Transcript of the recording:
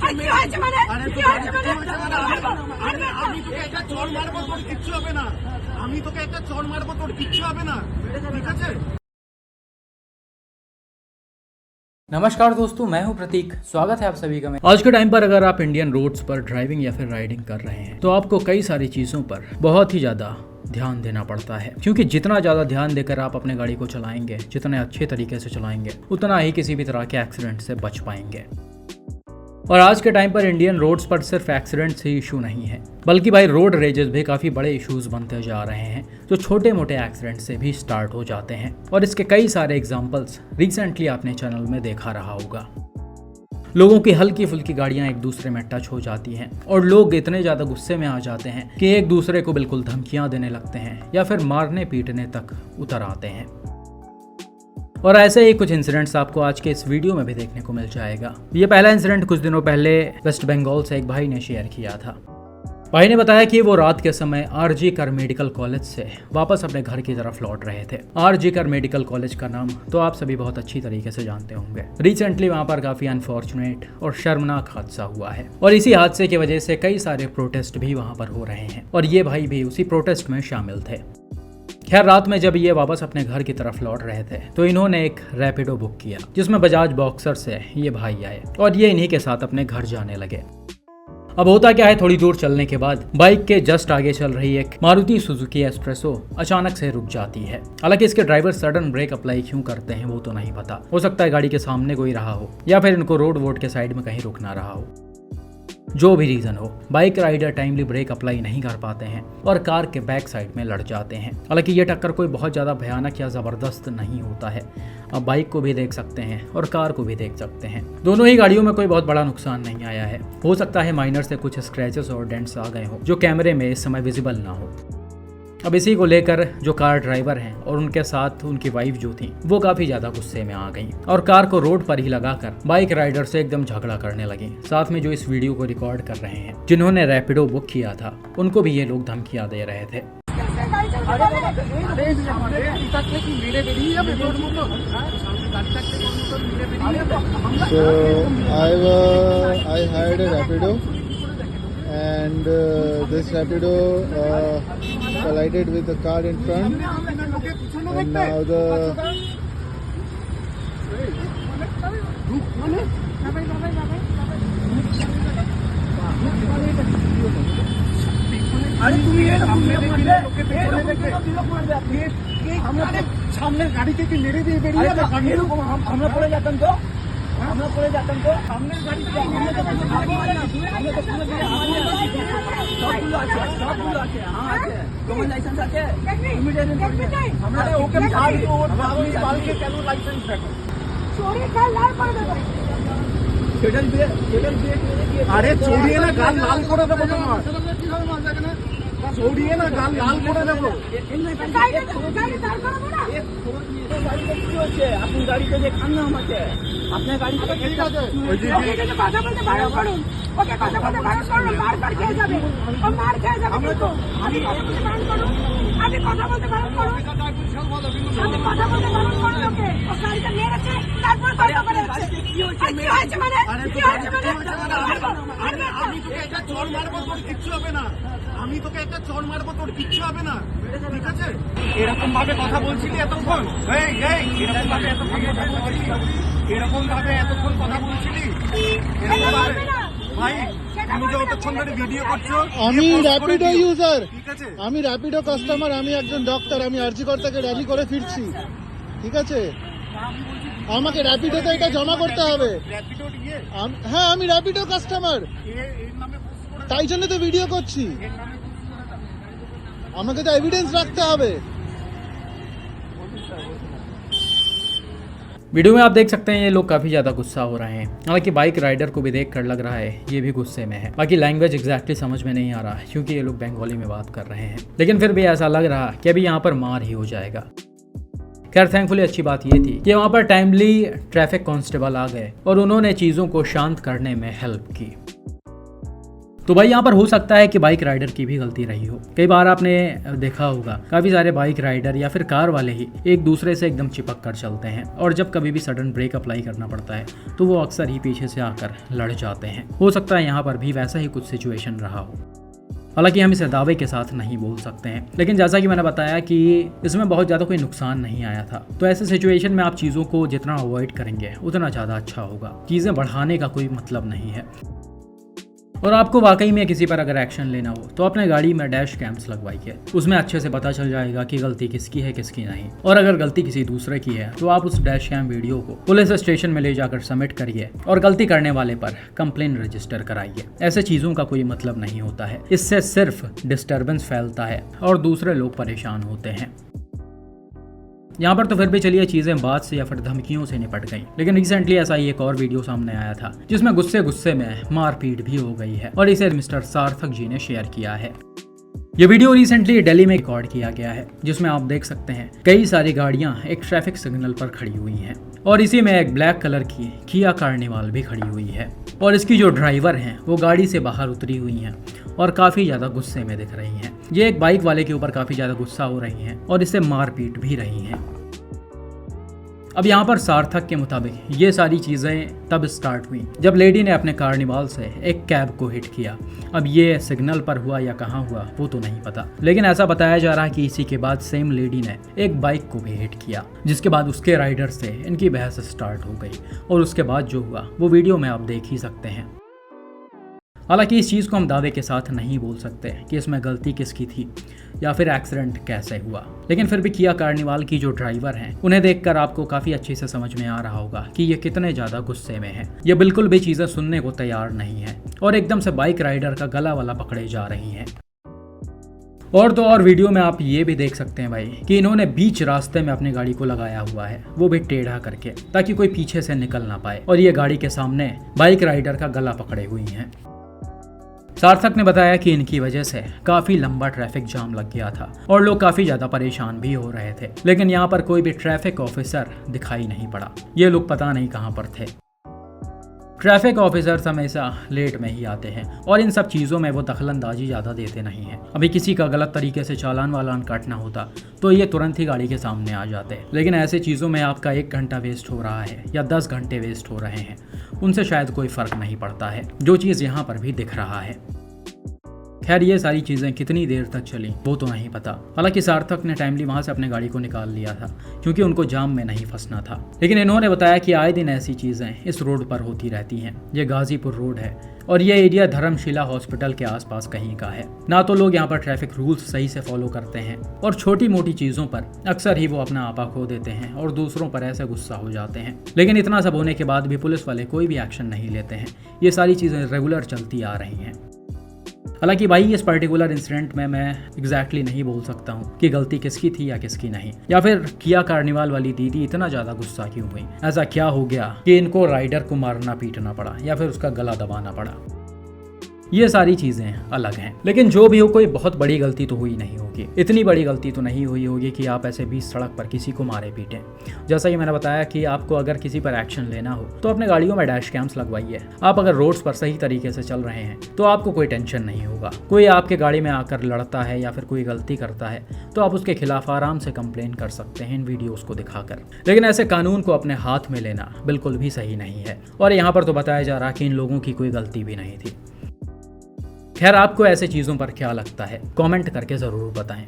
কি হয়েছে মানে কি হয়েছে মানে আমি তোকে একটা চড় মারবো তোর কিচ্ছু হবে না আমি তোকে একটা চড় মারবো তোর কিচ্ছু হবে না ঠিক আছে। नमस्कार दोस्तों, मैं हूं प्रतीक। स्वागत है आप सभी का। आज के टाइम पर अगर आप इंडियन रोड्स पर ड्राइविंग या फिर राइडिंग कर रहे हैं तो आपको कई सारी चीज़ों पर बहुत ही ज़्यादा ध्यान देना पड़ता है, क्योंकि जितना ज़्यादा ध्यान देकर आप अपने गाड़ी को चलाएंगे, जितने अच्छे तरीके से चलाएंगे, उतना ही किसी भी तरह के एक्सीडेंट से बच पाएंगे। और आज के टाइम पर इंडियन रोड्स पर सिर्फ एक्सीडेंट्स ही इशू नहीं है, बल्कि भाई रोड रेजेस भी काफ़ी बड़े इश्यूज बनते जा रहे हैं, जो छोटे मोटे एक्सीडेंट से भी स्टार्ट हो जाते हैं। और इसके कई सारे एग्जांपल्स रिसेंटली आपने चैनल में देखा रहा होगा। लोगों की हल्की फुल्की गाड़ियां एक दूसरे में टच हो जाती हैं और लोग इतने ज़्यादा गुस्से में आ जाते हैं कि एक दूसरे को बिल्कुल धमकियां देने लगते हैं या फिर मारने पीटने तक उतर आते हैं। और ऐसे ही कुछ इंसिडेंट्स आपको आज के इस वीडियो में भी देखने को मिल जाएगा। ये पहला इंसिडेंट कुछ दिनों पहले वेस्ट बंगाल से एक भाई ने शेयर किया था। भाई ने बताया कि वो रात के समय आरजी कर मेडिकल कॉलेज से वापस अपने घर की तरफ लौट रहे थे। आरजी कर मेडिकल कॉलेज का नाम तो आप सभी बहुत अच्छी तरीके से जानते होंगे। रिसेंटली वहाँ पर काफ़ी अनफॉर्चुनेट और शर्मनाक हादसा हुआ है और इसी हादसे की वजह से कई सारे प्रोटेस्ट भी वहाँ पर हो रहे हैं और ये भाई भी उसी प्रोटेस्ट में शामिल थे। खैर, रात में जब ये वापस अपने घर की तरफ लौट रहे थे तो इन्होंने एक रैपिडो बुक किया, जिसमें बजाज बॉक्सर से ये भाई आए और ये इन्हीं के साथ अपने घर जाने लगे। अब होता क्या है, थोड़ी दूर चलने के बाद बाइक के जस्ट आगे चल रही एक मारुति सुजुकी एस्प्रेसो अचानक से रुक जाती है। हालांकि इसके ड्राइवर सडन ब्रेक अप्लाई क्यों करते हैं वो तो नहीं पता। हो सकता है गाड़ी के सामने कोई रहा हो या फिर इनको रोड वोड के साइड में कहीं रुकना रहा हो। जो भी रीजन हो, bike rider timely brake apply नहीं कर पाते हैं और कार के बैक साइड में लड़ जाते हैं। हालांकि ये टक्कर कोई बहुत ज़्यादा भयानक या ज़बरदस्त नहीं होता है। आप बाइक को भी देख सकते हैं और कार को भी देख सकते हैं। दोनों ही गाड़ियों में कोई बहुत बड़ा नुकसान नहीं आया है। हो सकता है माइनर से कुछ स्क्रैचेस और डेंट्स आ गए हों जो कैमरे में इस समय विजिबल ना हो। अब इसी को लेकर जो कार ड्राइवर हैं और उनके साथ उनकी वाइफ जो थी वो काफ़ी ज़्यादा गुस्से में आ गई और कार को रोड पर ही लगाकर बाइक राइडर से एकदम झगड़ा करने लगी। साथ में जो इस वीडियो को रिकॉर्ड कर रहे हैं, जिन्होंने रैपिडो बुक किया था, उनको भी ये लोग धमकियां दे रहे थे। I hired a Rapido and this Rapido collided with the car in front and now the সামনের গাড়ি থেকে মেরে দিয়ে বেরিয়ে আমরা পড়ে যেতাম তো সামনের গাড়ি থেকে তোমার লাইসেন্স আছে? আমরা ওকে বালকে কেন লাইসেন্স রাখো? আরে চড়িয়ে না গাল লাল করে দেবো তোমার, চড়িয়ে না গাল লাল করে দেবো। আপনি গাড়িতে যে খান্না আমাকে আপনার গাড়িতে ঠিক আছে কথা বলতে বারণ করুন, ওকে কথা বলতে বারণ করুন, মার খেয়ে যাবে, ও মার খেয়ে যাবে। আমি কথা বলতে বারণ করুন, আমি কথা বলতে বারণ করুন, আমি কথা বলতে বারণ করুন ওকে। ও গাড়িটা নিয়ে গেছে, তারপর কথা বলেছে কি হয়েছে মানে কি হয়েছে মানে আমি তোকে একটা চড় মারবো তোর কিচ্ছু হবে না, আমি তোকে একটা চড় মারবো তোর কিচ্ছু হবে না ঠিক আছে। এরকম ভাবে কথা বলছিলি এতক্ষণ, এরকম ভাবে এতক্ষণ কথা বলছিলি ভাই? তুমি যে অতক্ষণ ধরে ভিডিও করছো। আমি র্যাপিডো ইউজার, ঠিক আছে, আমি র্যাপিডো কাস্টমার, আমি একজন ডক্টর, আমি আরজি কর থেকে র্যালি করে ফিরছি, ঠিক আছে। আমাকে র্যাপিডোতে এটা জমা করতে হবে। হ্যাঁ, আমি র্যাপিডো কাস্টমার, তাই জন্য তো ভিডিও করছি। আমাকে तो एविडेंस रखते হবে। वीडियो में आप देख सकते हैं ये लोग काफ़ी ज़्यादा गुस्सा हो रहे हैं। हालांकि बाइक राइडर को भी देख कर लग रहा है ये भी गुस्से में है। बाकी लैंग्वेज एग्जैक्टली समझ में नहीं आ रहा है क्योंकि ये लोग बंगाली में बात कर रहे हैं, लेकिन फिर भी ऐसा लग रहा कि अभी यहाँ पर मार ही हो जाएगा। खैर, थैंकफुली अच्छी बात ये थी कि वहाँ पर टाइमली ट्रैफिक कांस्टेबल आ गए और उन्होंने चीज़ों को शांत करने में हेल्प की। तो भाई यहाँ पर हो सकता है कि बाइक राइडर की भी गलती रही हो। कई बार आपने देखा होगा काफी सारे बाइक राइडर या फिर कार वाले ही एक दूसरे से एकदम चिपक कर चलते हैं और जब कभी भी सडन ब्रेक अप्लाई करना पड़ता है तो वो अक्सर ही पीछे से आकर लड़ जाते हैं। हो सकता है यहाँ पर भी वैसा ही कुछ सिचुएशन रहा हो। हालांकि हम इसे दावे के साथ नहीं बोल सकते हैं, लेकिन जैसा कि मैंने बताया कि इसमें बहुत ज़्यादा कोई नुकसान नहीं आया था। तो ऐसे सिचुएशन में आप चीज़ों को जितना अवॉइड करेंगे उतना ज़्यादा अच्छा होगा। चीज़ें बढ़ाने का कोई मतलब नहीं है। और आपको वाकई में किसी पर अगर एक्शन लेना हो तो अपने गाड़ी में डैश कैम्स लगवाइए। उसमें अच्छे से पता चल जाएगा कि गलती किसकी है किसकी नहीं। और अगर गलती किसी दूसरे की है तो आप उस डैश कैम वीडियो को पुलिस स्टेशन में ले जाकर सबमिट करिए और गलती करने वाले पर कंप्लेन रजिस्टर कराइए। ऐसे चीज़ों का कोई मतलब नहीं होता है। इससे सिर्फ डिस्टर्बेंस फैलता है और दूसरे लोग परेशान होते हैं। यहाँ पर तो फिर भी चलिए चीजें बात से या फिर धमकियों से निपट गई, लेकिन रिसेंटली ऐसा ही एक और वीडियो सामने आया था जिसमें गुस्से में मारपीट भी हो गई है और इसे मिस्टर सार्थक जी ने शेयर किया है। ये वीडियो रिसेंटली दिल्ली में रिकॉर्ड किया गया है जिसमें आप देख सकते हैं कई सारी गाड़ियां एक ट्रैफिक सिग्नल पर खड़ी हुई हैं और इसी में एक ब्लैक कलर की किया कार्निवाल भी खड़ी हुई है और इसकी जो ड्राइवर हैं वो गाड़ी से बाहर उतरी हुई हैं और काफ़ी ज़्यादा गुस्से में दिख रही हैं। ये एक बाइक वाले के ऊपर काफ़ी ज़्यादा गुस्सा हो रही हैं और इससे मारपीट भी रही हैं। अब यहाँ पर सार्थक के मुताबिक ये सारी चीज़ें तब स्टार्ट हुई जब लेडी ने अपने कार्निवाल से एक कैब को हिट किया। अब ये सिग्नल पर हुआ या कहाँ हुआ वो तो नहीं पता, लेकिन ऐसा बताया जा रहा है कि इसी के बाद सेम लेडी ने एक बाइक को भी हिट किया, जिसके बाद उसके राइडर से इनकी बहस स्टार्ट हो गई और उसके बाद जो हुआ वो वीडियो में आप देख ही सकते हैं। हालांकि इस चीज़ को हम दावे के साथ नहीं बोल सकते कि इसमें गलती किसकी थी या फिर एक्सीडेंट कैसे हुआ, लेकिन फिर भी किया कार्निवाल की जो ड्राइवर हैं उन्हें देखकर आपको काफ़ी अच्छे से समझ में आ रहा होगा कि ये कितने ज़्यादा गुस्से में हैं। ये बिल्कुल भी चीज़ें सुनने को तैयार नहीं है और एकदम से बाइक राइडर का गला वाला पकड़े जा रही हैं। और तो और वीडियो में आप ये भी देख सकते हैं भाई कि इन्होंने बीच रास्ते में अपनी गाड़ी को लगाया हुआ है, वो भी टेढ़ा करके, ताकि कोई पीछे से निकल ना पाए और ये गाड़ी के सामने बाइक राइडर का गला पकड़े हुई हैं। सार्थक ने बताया कि इनकी वजह से काफी लंबा ट्रैफिक जाम लग गया था और लोग काफी ज्यादा परेशान भी हो रहे थे, लेकिन यहाँ पर कोई भी ट्रैफिक ऑफिसर दिखाई नहीं पड़ा। ये लोग पता नहीं कहाँ पर थे। ट्रैफिक ऑफिसर्स हमेशा लेट में ही आते हैं और इन सब चीज़ों में वो दखलंदाजी ज़्यादा देते नहीं हैं। अभी किसी का गलत तरीके से चालान वालान काटना होता तो ये तुरंत ही गाड़ी के सामने आ जाते, लेकिन ऐसे चीज़ों में आपका 1 घंटा वेस्ट हो रहा है या 10 घंटे वेस्ट हो रहे हैं, उनसे शायद कोई फ़र्क नहीं पड़ता है, जो चीज़ यहाँ पर भी दिख रहा है। खैर ये सारी चीज़ें कितनी देर तक चली वो तो नहीं पता। हालांकि सार्थक ने टाइमली वहां से अपने गाड़ी को निकाल लिया था क्योंकि उनको जाम में नहीं फंसना था, लेकिन इन्होंने बताया कि आए दिन ऐसी चीज़ें इस रोड पर होती रहती हैं। ये गाजीपुर रोड है और ये एरिया धर्मशिला हॉस्पिटल के आसपास कहीं का है। ना तो लोग यहाँ पर ट्रैफिक रूल्स सही से फॉलो करते हैं और छोटी मोटी चीज़ों पर अक्सर ही वो अपना आपा खो देते हैं और दूसरों पर ऐसे गुस्सा हो जाते हैं। लेकिन इतना सब होने के बाद भी पुलिस वाले कोई भी एक्शन नहीं लेते हैं। ये सारी चीज़ें रेगुलर चलती आ रही हैं। हालांकि भाई इस पर्टिकुलर इंसिडेंट में मैं एग्जैक्टली नहीं बोल सकता हूँ कि गलती किसकी थी या किसकी नहीं, या फिर किया कार्निवाल वाली दीदी इतना ज़्यादा गुस्सा क्यों हुई। ऐसा क्या हो गया कि इनको राइडर को मारना पीटना पड़ा या फिर उसका गला दबाना पड़ा। ये सारी चीज़ें अलग हैं, लेकिन जो भी हो कोई बहुत बड़ी गलती तो हुई नहीं होगी। इतनी बड़ी गलती तो नहीं हुई होगी कि आप ऐसे बीच सड़क पर किसी को मारे पीटें। जैसा कि मैंने बताया कि आपको अगर किसी पर एक्शन लेना हो तो अपने गाड़ियों में डैश कैम्स लगवाइए। आप अगर रोड्स पर सही तरीके से चल रहे हैं तो आपको कोई टेंशन नहीं होगा। कोई आपके गाड़ी में आकर लड़ता है या फिर कोई गलती करता है तो आप उसके खिलाफ आराम से कंप्लेन कर सकते हैं इन वीडियोज़ को दिखाकर। लेकिन ऐसे कानून को अपने हाथ में लेना बिल्कुल भी सही नहीं है और यहाँ पर तो बताया जा रहा कि इन लोगों की कोई गलती भी नहीं थी। खैर आपको ऐसे चीज़ों पर क्या लगता है कमेंट करके ज़रूर बताएं।